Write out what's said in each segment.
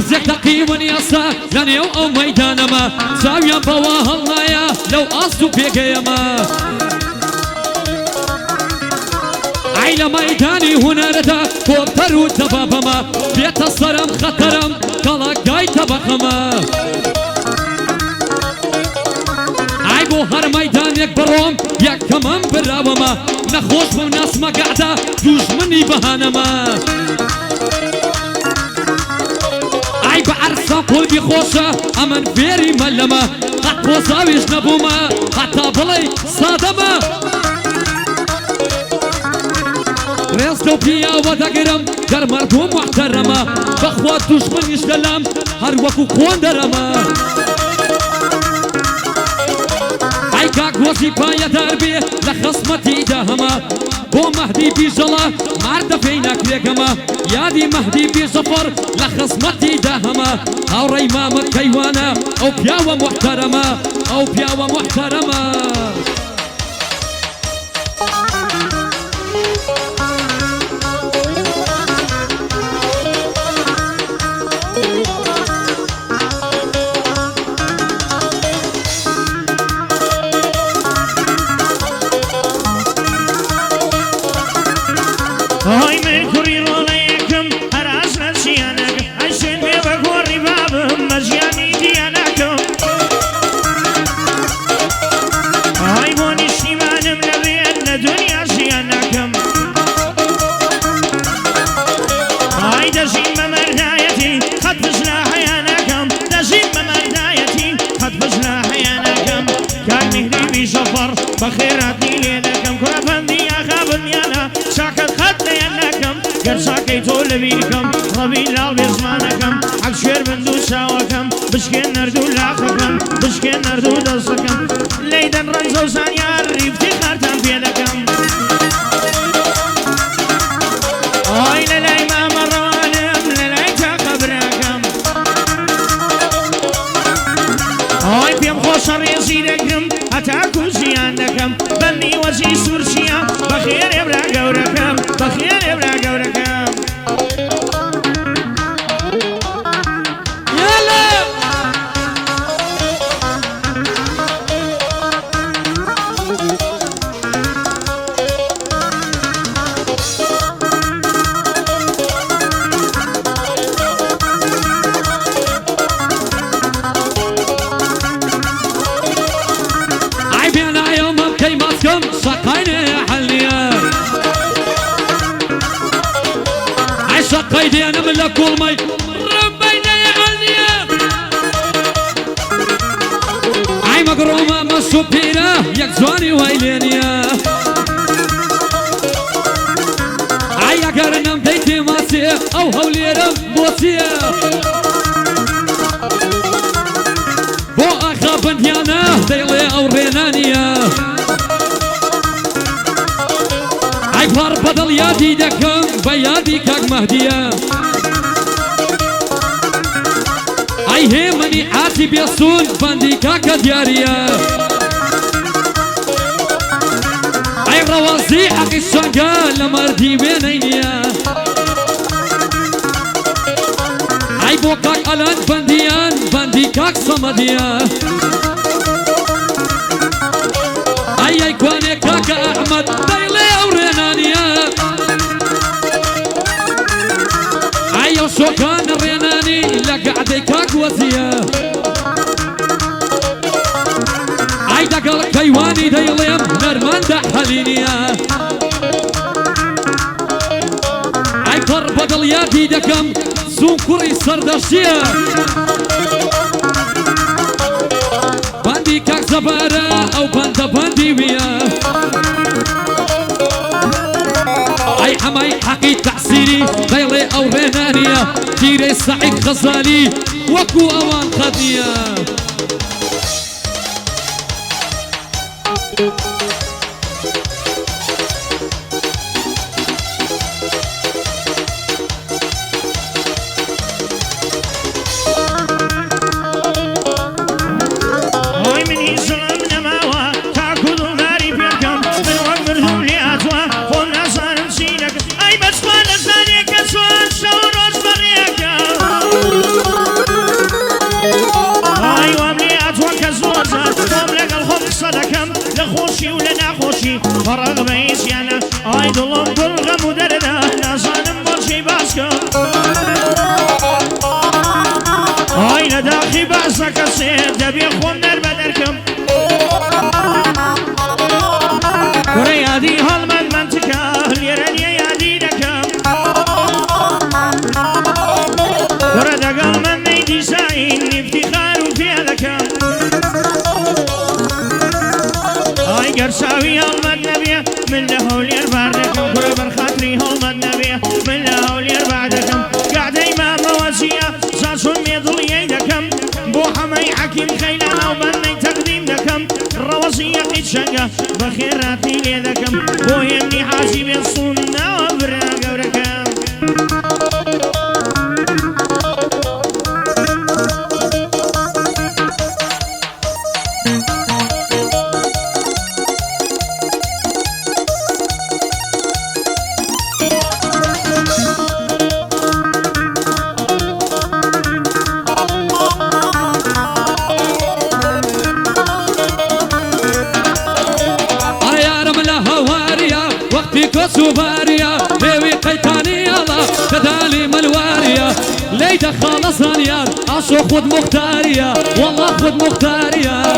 وەرزێک دەقیون ئێستا لەنێو ئەو مەیدانەمە چاویان بەوە هەڵنایە لەو ئاست و پێگەیەمە ئای لە مەیدانی هونەرەدا کۆپەر و دەبابەمە بێتە سەرم خەتەرم گەڵاگای تەبەخەمە ئای بۆ هەر مەیدانێک بڕۆم یەکەمەم براوەمە نەخۆش بەو ناسمەگەعدا دوژمنی بەهانەمە ئای بە عەرسا قولبی خۆشە ئەمن فێری مەلەمە قەت پۆزاویش نەبوومە هەتا بڵێ سادەمە ڕێزدە و پیاوە دەگرم گەرمەردوو محتەرەمە بەخوا دوژمنیش دەلام هەر وەکو خۆن دەرەمە ئای کاک وەزی پایە دەربێ لە خەسمەتی داهەمە بۆ مەهدی بیژەڵە ماردە پێی ناکرێگەمە یادی مەهدی بیژەفەر لە خەسمەتی داهەمە هاوڕێی مامە کەیوانە ئەو پیاوە محتەرەمە ئەو پیاوە محتەرەمە های من کوری ڕۆڵە یەکەم هەراس لە چیانەکەم ئەشێن مێ بە گۆڕی بابم مەژیانی دیانەکەم های بۆ نیشتیمانم لەبێت لە دنیا ژیانەکەم های دەژین بە مەردایەتی خەت پشت لە حەیانەکەم دەژین بە مەردایەتی خەت پشت لە حەیانەکەم کاک مهدی بیژەفەر بە خێراتی لێ دەکەم کوڕەپەندی ئاخا بنیانە شاکەت خەت گەرچاکەی تۆ لەبیرکەم ڕەبی لاڵ بێزمانەکەم عەکشێر بندوو چاوەکەم بشکێن نەردوو لاخەکەم بشکێن نەردوو دەستەکەم لەیدەن ڕەنجە و زانیار ریفتی خارتان پێ دەکەم ئای لەلای مامەڕەوانم لەلای تاقەبراکەم ئای پێم خۆشە ڕێزی دەگرم هەتاکو ژیان دەکەم بەنی وەزی سوورچیە بەخێرێ برا گەورەکەم بەخێرێ برا گەورەکەم قيدينا من لكل مي ربينا يا غالية عي مقرومة مسوبينا يكزواني ويلينيا عي قرنم بيتي ماسي او هوليرم بوسيا بو اخا بنديانا ديلي او رينانيا عي فار بدل يادي دكم بيادي كاك مهدية اي همني عاتي بيصون باندي كاكا ديارية اي روازي حقي الشنقال لمردي بينينيا اي بوكاك الان بانديان باندي كاك صمدية اي كواني كاكا احمد دايلي او رينانيا ايو شو كان الريناني لقعدي كاك وزيا اي دقل كيواني ديليم نرمان دحلينيا اي كربقل يادي دكم زون كوري سردشيا باندي كاك زبارة او باندا باندي ويا اي حماي حقي تحسيري غيلي او رينانيا كيري سعيد غزالي وكو اوان قضية بوشي ولا ناخوشي فرق بيسيانا اي دلم بالغم ودرده نازانم بوشي باسكم اي لداخي باسك سير دبي خوم در بدركم وريادي هالمن منطقة ليرني يادي دكم ورد قال من نيدي ساين افتخار وفي ذكم اي قرصاوي هالمن نبيه من له ولير بعدكم قربر خاطري هالمن نبيه من له ولير بعدكم قاعد امام موازيه ساسون ميضل يدكم بو حمي حكيم خيلانا وبني تقديم دكم الرواسيه قد شقه بخيراتي ليدكم بو يمني حاسب الصنة وبرا قوركم سوباريا بيوي قيتاني الله كدالي ملواريا ليدا خالص انيار عشو خود مختاريا والله خود مختاريا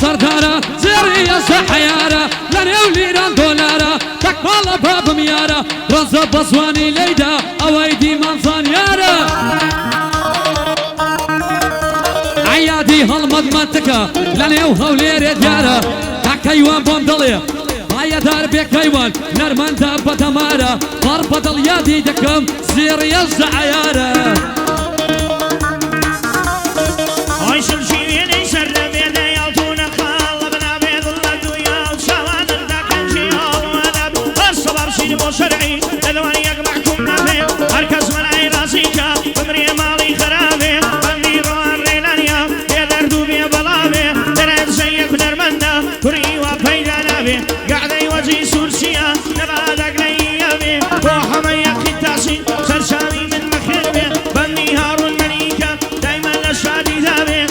سردارة زيرية سحيارة لنوليران دولارة تكفال باب ميارة رزا بصواني ليدا اويدي منصان يارة عيادي هالمضمتك لنيو هولير ديارة تكيوان بومدلي هاي دار بكيوان نرمان دابا دمارة فربضل يادي دكم زيرية سحيارة شرعي للواني يقمعكم نافي هركز من عي راسيكا بمري مالي خرافي بندي روان ريلانيا يدردو بي بلافي درد زيك نرمنا كري وفيدا نافي قاعد يوزي سورسيا نبادك ليامي وحمي يقي تاسي سرسامي من مخيبي بندي هارون مليكا دايما نشادي ذابي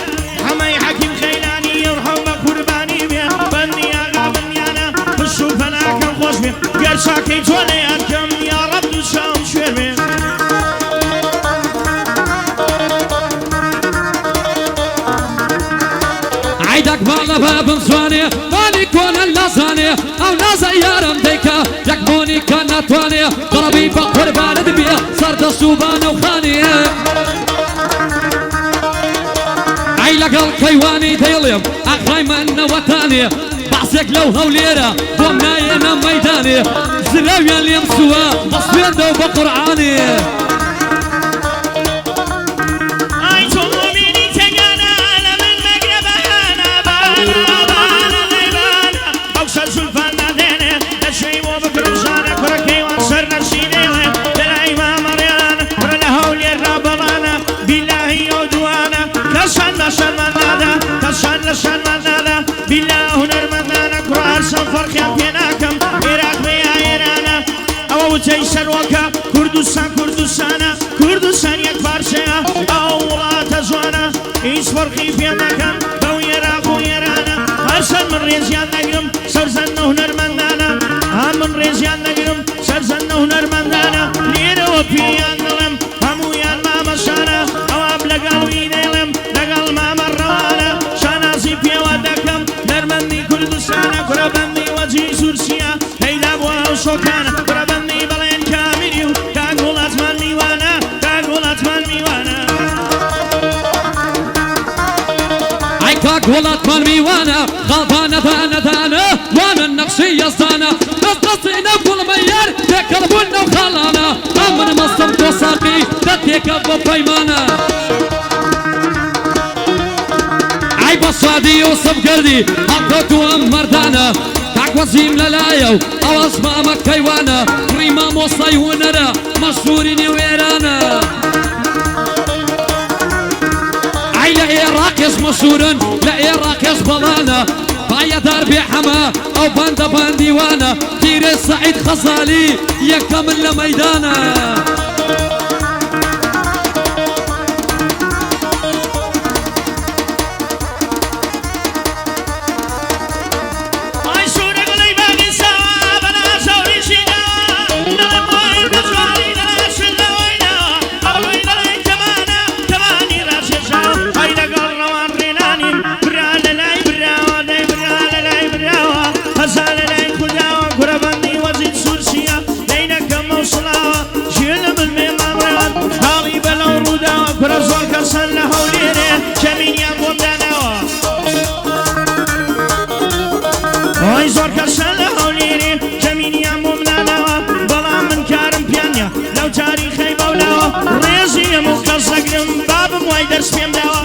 حمي حكيم خيلاني يرحم قرباني بي بندي اغا بنيانا بالشوف انا كم خوش بي قرشاكي تولي أركم يا رب دوشام شوير عيدك باغا باب مصواني مالي كون اللازاني او نازا يارم ديكا يكبوني كان نتواني ضربي بقربان دبيه سرد السوبان وخاني عيلك الكيواني ديليم اخاي من وطاني بعسك لو هوليرة بومناينا ميداني زلاويا اللي مسوا مصبين دو بقرعاني اي تغميني تقانا لمن مقرب انا بانا ليبانا اوصل سلفانا ديني تشوي وبكر وزانا كركي وانصر نرسيني دلايما مريانا ورنا هوليرة بلانا بالله يودوانا كسان لسان منادا كسان لسان منادا بالله نرمنانا كرار سفر خيابيناكم إراك بيا إيرانا أو تيسر وكا كردستان كردستانا كردستان يك فارسيا أو لا تزوانا إيش فرقي بيناكم بو إراك وإيرانا أرسل من ريزيان نقرم سرزنه نرمنانا من ريزيان نقرم سرزنه نرمنانا ليرو بيان نلم همو يان ما مسانا أو أبلغ ويدلم لقل ما مروانا شانازي بيا ودكم نرمني كردستانا كربني وجي سورسيا هيدا بواو شۆکانە برەبەندی بەڵێن کامیری و کاک وڵاتمان میوانە کاک وڵاتمان میوانە ئای کاک وڵاتمان میوانە خاڵدانە دانە دانە وانە نەخشی یەزدانە دەستدەستینە گوڵمەیار تێکەڵبوون نەو خاڵانە ئەمن مەستم تۆ ساقی دەتێکە بۆ پەیمانە ئای بە شادی یوسف گردی هەڵکەوتو ئەم مەردانە کاک وەزیم لەلایە و ئەوەش مامە کەیوانە ڕی مامۆستای هونەرە مەشهوری نێوێرانە ئای لە عێراقیش مەشهورن لە عێراقیش بەڵانە پایەدار بێحەمە ئەو بەندە بەندیوانە تیرێ سەعید خەزالی یەکەمن لە مەیدانە ئەی زۆر کەسە لە هەولێرێ کەمینیان بۆ منانەوە بەڵام من کارم پیانە لەو تاریخەی بەولاوە ڕێزی هەموو کەس دەگرم بابم وای دەرس پێم داوە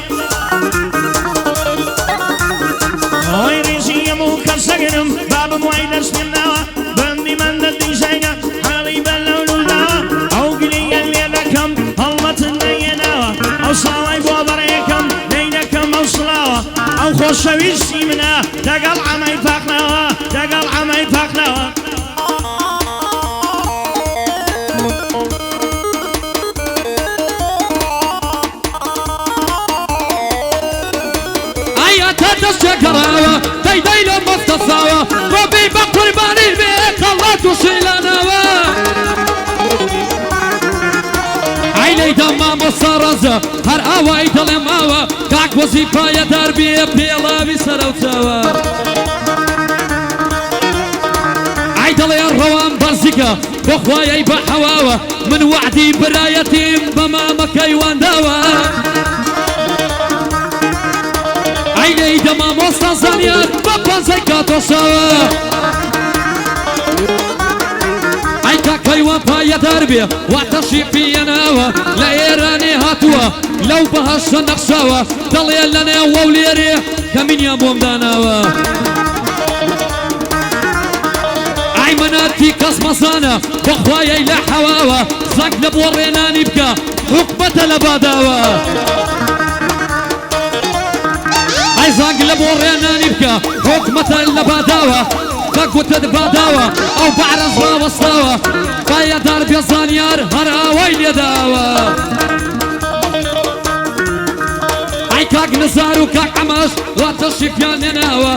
ئەی ڕێزی هەموو کەس دەگرم بابم وای دەرس پێم داوە بەندی من دەدیزاینە حاڵی بە لەو لووداوە ئەو گلەیە لێ دەکەم هەڵمەتن نەیەناوە ئەو ساڵای بۆ بەڕێکەم دەی دەکەم ئەو سڵاوە ئەو خۆشەویستی منە دەگەڵ عەمەی پاقنەوە دەگەڵ عەمەی پاقنەوە ئایا تا دەستێکەڕاوە دەیدەی لە مەستەساوە بۆبی بە قوربانی بێ کەڵات و شیلانەوە ئای لەیدا مامۆستا ڕەزە هەر ئاوای دەڵێ ماوە کاک وەزیفایە دار بێ پێڵاوی سەرەوچاوە ئای دەڵێن ڕەوان بەرزیکە بۆ خوایەی بە حەواوە من وعدی برایەتیم بە مامەکەی وانداوە ئای لەیدا مامۆستا زانیار بە پەنجەی کاتۆشاوە ئای کاکەی وا پایەدار بێ واتەشی پێناوە لە ئێرانێ هاتووە لەو بەهەشتە نەخشاوە دەڵێ لە نێو وەولێرێ کەمینیان بۆم داناوە ئای مناتی کەس مەزانە بە خوایەی لە حەواوە زەنگ لە بۆ ڕێنانی بکە حکومەتە لە باداوە ئای زەنگ لە بۆ ڕێنانی بکە حکومەتە لە باداوە بەگوتت باداوە ئەو بەعرەز ڕاوەستاوە پایەدار بێ زانیار هەر ئاوای لێداوە ئای کاک نزار و کاک ئەمەش واتەشی پیان نێناوە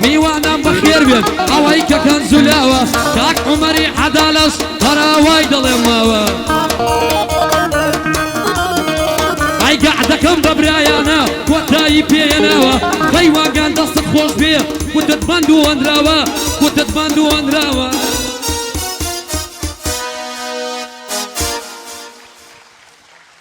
میوانم بەخێر بێت ئەوەی کە کەنجولاوە کاک عومەری عەدالەش هەر ئاوای دەڵێم ماوە ئای گەع دەکەم بە برایانە کۆتایی پێێناوە قەی واگان دەستت خۆش بێ کوتت بەند و وەندراوە کوتت بەند و وەندراوە